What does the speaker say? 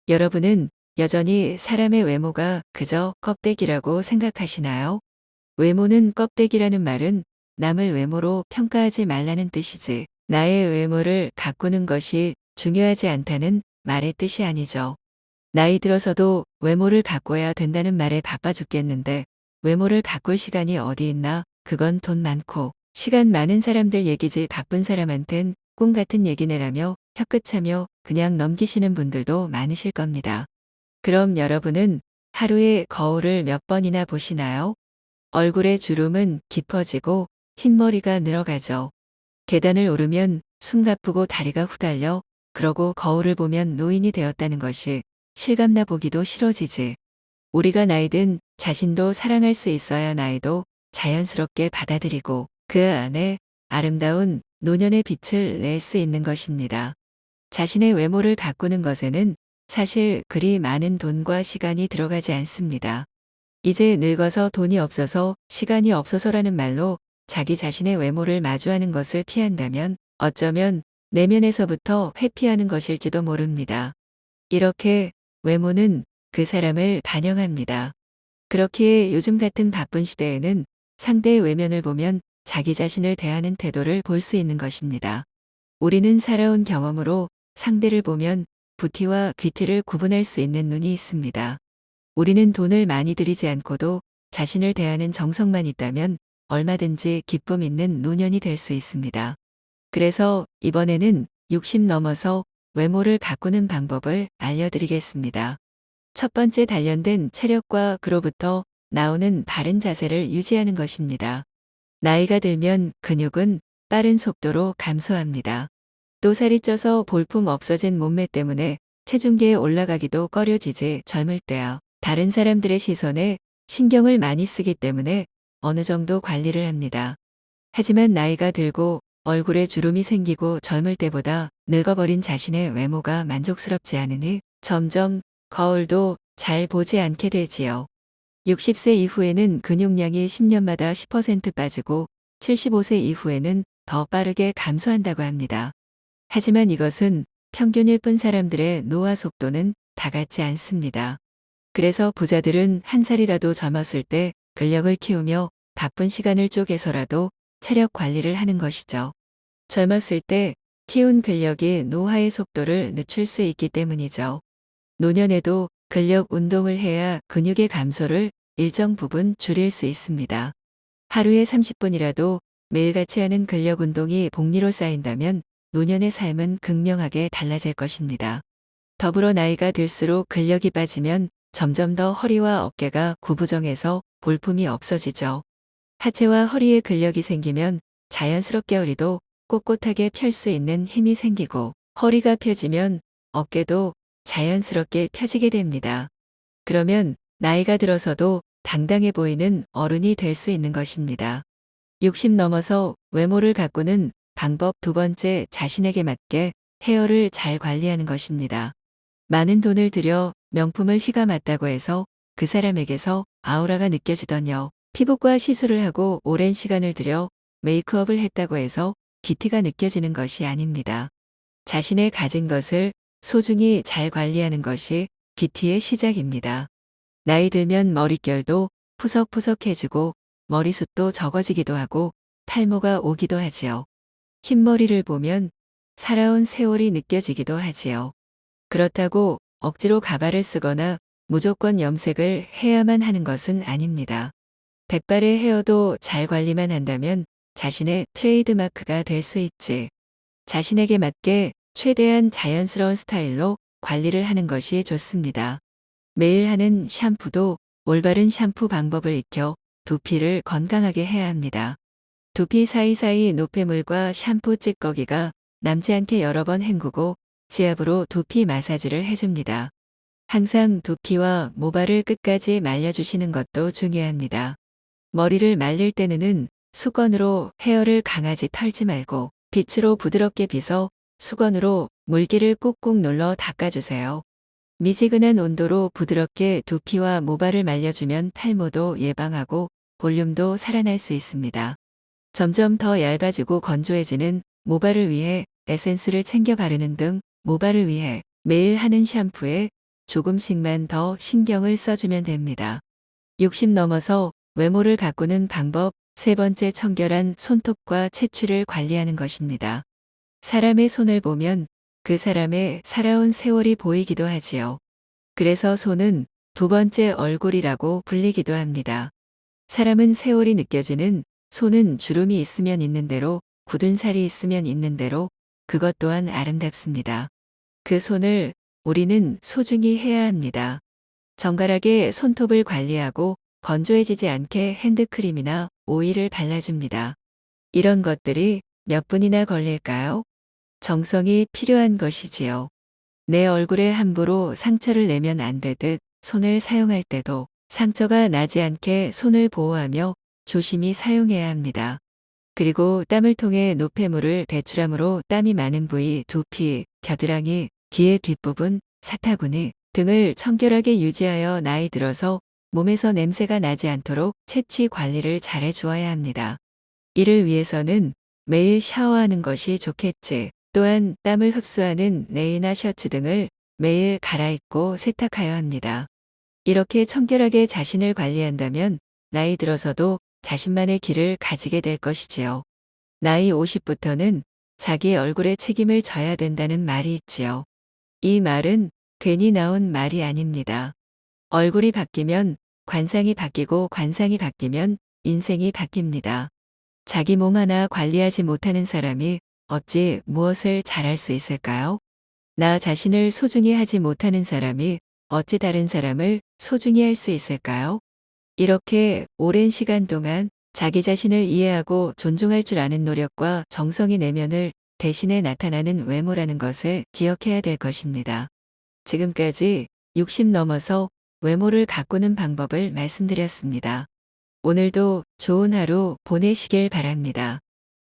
여러분은 여전히 사람의 외모가 그저 껍데기라고 생각하시나요? 외모는 껍데기라는 말은 남을 외모로 평가하지 말라는 뜻이지, 나의 외모를 가꾸는 것이 중요하지 않다는 말의 뜻이 아니죠. 나이 들어서도 외모를 가꿔야 된다는 말에 바빠 죽겠는데 외모를 가꿀 시간이 어디 있나? 그건 돈 많고 시간 많은 사람들 얘기지, 바쁜 사람한텐 꿈 같은 얘기네라며 혀끝차며 그냥 넘기시는 분들도 많으실 겁니다. 그럼 여러분은 하루에 거울을 몇 번이나 보시나요? 얼굴의 주름은 깊어지고 흰머리가 늘어가죠. 계단을 오르면 숨가쁘고 다리가 후달려, 그러고 거울을 보면 노인이 되었다는 것이 실감나 보기도 싫어지지. 우리가 나이든 자신도 사랑할 수 있어야 나이도 자연스럽게 받아들이고 그 안에 아름다운 노년의 빛을 낼 수 있는 것입니다. 자신의 외모를 가꾸는 것에는 사실 그리 많은 돈과 시간이 들어가지 않습니다. 이제 늙어서 돈이 없어서 시간이 없어서라는 말로 자기 자신의 외모를 마주하는 것을 피한다면 어쩌면 내면에서부터 회피하는 것일지도 모릅니다. 이렇게 외모는 그 사람을 반영합니다. 그렇기에 요즘 같은 바쁜 시대에는 상대의 외면을 보면 자기 자신을 대하는 태도를 볼 수 있는 것입니다. 우리는 살아온 경험으로 상대를 보면 부티와 귀티를 구분할 수 있는 눈이 있습니다. 우리는 돈을 많이 들이지 않고도 자신을 대하는 정성만 있다면 얼마든지 기쁨 있는 노년이 될 수 있습니다. 그래서 이번에는 60 넘어서 외모를 가꾸는 방법을 알려드리겠습니다. 첫 번째, 단련된 체력과 그로부터 나오는 바른 자세를 유지하는 것입니다. 나이가 들면 근육은 빠른 속도로 감소합니다. 또 살이 쪄서 볼품 없어진 몸매 때문에 체중계에 올라가기도 꺼려지지, 젊을 때야 다른 사람들의 시선에 신경을 많이 쓰기 때문에 어느 정도 관리를 합니다. 하지만 나이가 들고 얼굴에 주름이 생기고 젊을 때보다 늙어버린 자신의 외모가 만족스럽지 않으니 점점 거울도 잘 보지 않게 되지요. 60세 이후에는 근육량이 10년마다 10% 빠지고 75세 이후에는 더 빠르게 감소한다고 합니다. 하지만 이것은 평균일 뿐, 사람들의 노화 속도는 다 같지 않습니다. 그래서 부자들은 한 살이라도 젊었을 때 근력을 키우며 바쁜 시간을 쪼개서라도 체력 관리를 하는 것이죠. 젊었을 때 키운 근력이 노화의 속도를 늦출 수 있기 때문이죠. 노년에도 근력 운동을 해야 근육의 감소를 일정 부분 줄일 수 있습니다. 하루에 30분이라도 매일같이 하는 근력 운동이 복리로 쌓인다면 노년의 삶은 극명하게 달라질 것입니다. 더불어 나이가 들수록 근력이 빠지면 점점 더 허리와 어깨가 구부정해서 볼품이 없어지죠. 하체와 허리에 근력이 생기면 자연스럽게 허리도 꼿꼿하게 펼 수 있는 힘이 생기고, 허리가 펴지면 어깨도 자연스럽게 펴지게 됩니다. 그러면 나이가 들어서도 당당해 보이는 어른이 될 수 있는 것입니다. 60 넘어서 외모를 가꾸는 방법 두 번째, 자신에게 맞게 헤어를 잘 관리하는 것입니다. 많은 돈을 들여 명품을 휘감았다고 해서 그 사람에게서 아우라가 느껴지더니요, 피부과 시술을 하고 오랜 시간을 들여 메이크업을 했다고 해서 뷰티가 느껴지는 것이 아닙니다. 자신의 가진 것을 소중히 잘 관리하는 것이 뷰티의 시작입니다. 나이 들면 머릿결도 푸석푸석해지고 머리숱도 적어지기도 하고 탈모가 오기도 하지요. 흰머리를 보면 살아온 세월이 느껴지기도 하지요. 그렇다고 억지로 가발을 쓰거나 무조건 염색을 해야만 하는 것은 아닙니다. 백발의 헤어도 잘 관리만 한다면 자신의 트레이드마크가 될 수 있지. 자신에게 맞게 최대한 자연스러운 스타일로 관리를 하는 것이 좋습니다. 매일 하는 샴푸도 올바른 샴푸 방법을 익혀 두피를 건강하게 해야 합니다. 두피 사이사이 노폐물과 샴푸 찌꺼기가 남지 않게 여러 번 헹구고 지압으로 두피 마사지를 해줍니다. 항상 두피와 모발을 끝까지 말려주시는 것도 중요합니다. 머리를 말릴 때는 수건으로 헤어를 강하게 털지 말고 빗으로 부드럽게 빗어 수건으로 물기를 꾹꾹 눌러 닦아주세요. 미지근한 온도로 부드럽게 두피와 모발을 말려주면 탈모도 예방하고 볼륨도 살아날 수 있습니다. 점점 더 얇아지고 건조해지는 모발을 위해 에센스를 챙겨 바르는 등 모발을 위해 매일 하는 샴푸에 조금씩만 더 신경을 써주면 됩니다. 60 넘어서 외모를 가꾸는 방법 세 번째 청결한 손톱과 채취를 관리하는 것입니다. 사람의 손을 보면 그 사람의 살아온 세월이 보이기도 하지요. 그래서 손은 두 번째 얼굴이라고 불리기도 합니다. 사람은 세월이 느껴지는 손은 주름이 있으면 있는 대로 굳은 살이 있으면 있는 대로 그것 또한 아름답습니다. 그 손을 우리는 소중히 해야 합니다. 정갈하게 손톱을 관리하고 건조해지지 않게 핸드크림이나 오일을 발라줍니다. 이런 것들이 몇 분이나 걸릴까요? 정성이 필요한 것이지요. 내 얼굴에 함부로 상처를 내면 안 되듯 손을 사용할 때도 상처가 나지 않게 손을 보호하며 조심히 사용해야 합니다. 그리고 땀을 통해 노폐물을 배출함으로 땀이 많은 부위, 두피, 겨드랑이, 귀의 뒷부분, 사타구니 등을 청결하게 유지하여 나이 들어서 몸에서 냄새가 나지 않도록 채취 관리를 잘해 주어야 합니다. 이를 위해서는 매일 샤워하는 것이 좋겠지. 또한 땀을 흡수하는 내이나 셔츠 등을 매일 갈아입고 세탁하여야 합니다. 이렇게 청결하게 자신을 관리한다면 나이 들어서도 자신만의 길을 가지게 될 것이지요. 나이 50부터는 자기 얼굴에 책임을 져야 된다는 말이 있지요. 이 말은 괜히 나온 말이 아닙니다. 얼굴이 바뀌면 관상이 바뀌고 관상이 바뀌면 인생이 바뀝니다. 자기 몸 하나 관리하지 못하는 사람이 어찌 무엇을 잘할 수 있을까요? 나 자신을 소중히 하지 못하는 사람이 어찌 다른 사람을 소중히 할 수 있을까요? 이렇게 오랜 시간 동안 자기 자신을 이해하고 존중할 줄 아는 노력과 정성이 내면을 대신에 나타나는 외모라는 것을 기억해야 될 것입니다. 지금까지 60 넘어서 외모를 가꾸는 방법을 말씀드렸습니다. 오늘도 좋은 하루 보내시길 바랍니다.